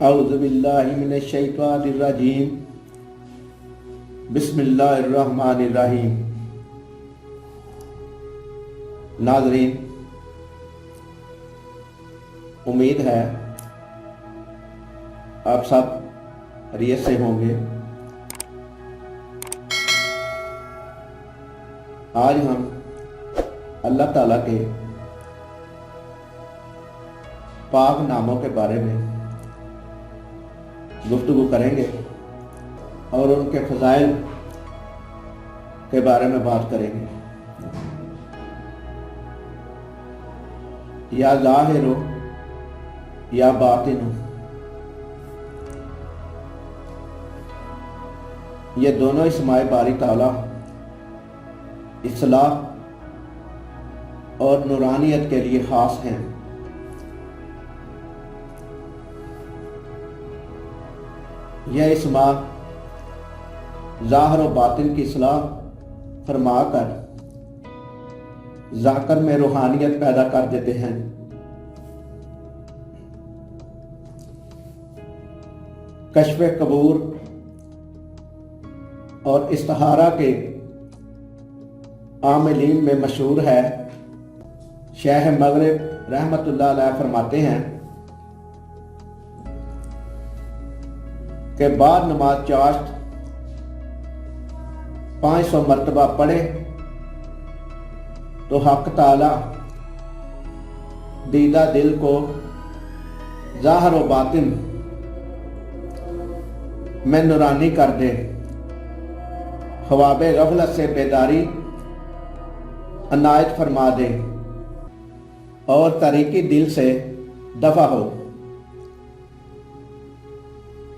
अऊज़ु बिल्लाहि मिनश शैतानिर रजीम। बिस्मिल्लाहिर रहमानिर रहीम। नाज़रीन, उम्मीद है आप सब खैरियत से होंगे। आज हम अल्लाह ताला के पाक नामों के बारे में गुफ्तगू करेंगे और उनके फ़ज़ाइल के बारे में बात करेंगे। या ज़ाहिर हो या बातिन हो, ये दोनों इस्माए बारी ताला इस्लाह और नूरानियत के लिए ख़ास हैं। यह इस्मा ज़ाहिर व बातिन की इस्लाह फरमा कर ज़ाकर में रूहानियत पैदा कर देते हैं। कश्फ़े कबूर और इस्तिहारा के आमिलीन में मशहूर है। शेख मगरिब रहमतुल्लाह अलैह फरमाते हैं कि बाद नमाज चाश्त 500 मरतबा पढ़े तो हक ताला दीदा दिल को ज़ाहिर व बातिन में नूरानी कर दे, ख्वाब गफलत से बेदारी अनायत फरमा दे और तारीकी दिल से दफा हो।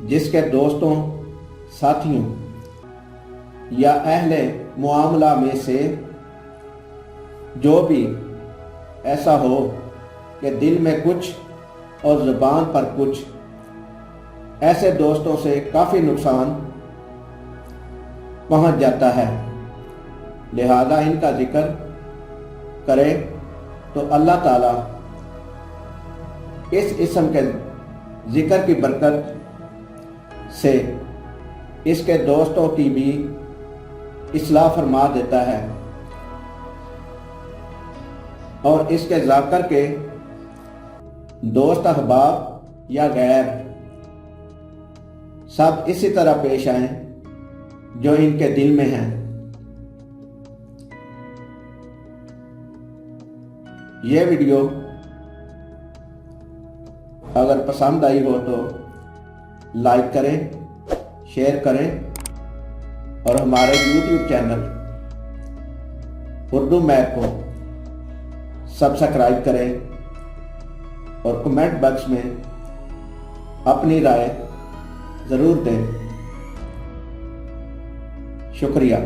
जिसके दोस्तों, साथियों या अहले मुआमला में से जो भी ऐसा हो कि दिल में कुछ और ज़ुबान पर कुछ, ऐसे दोस्तों से काफ़ी नुकसान पहुंच जाता है। लिहाजा इनका जिक्र करे तो अल्लाह ताला इस इस्म के जिक्र की बरकत से इसके दोस्तों की भी इस्लाह फरमा देता है और इसके ज़ाकर के दोस्त, अहबाब या गैर सब इसी तरह पेश आए जो इनके दिल में हैं। ये वीडियो अगर पसंद आई हो तो लाइक करें, शेयर करें और हमारे YouTube चैनल उर्दू मैप को सब्सक्राइब करें और कमेंट बॉक्स में अपनी राय ज़रूर दें। शुक्रिया।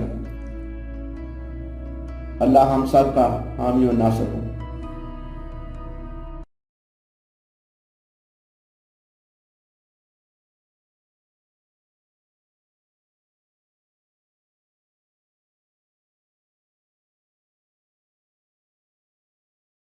अल्लाह हम सब का हामी व नासिर हो।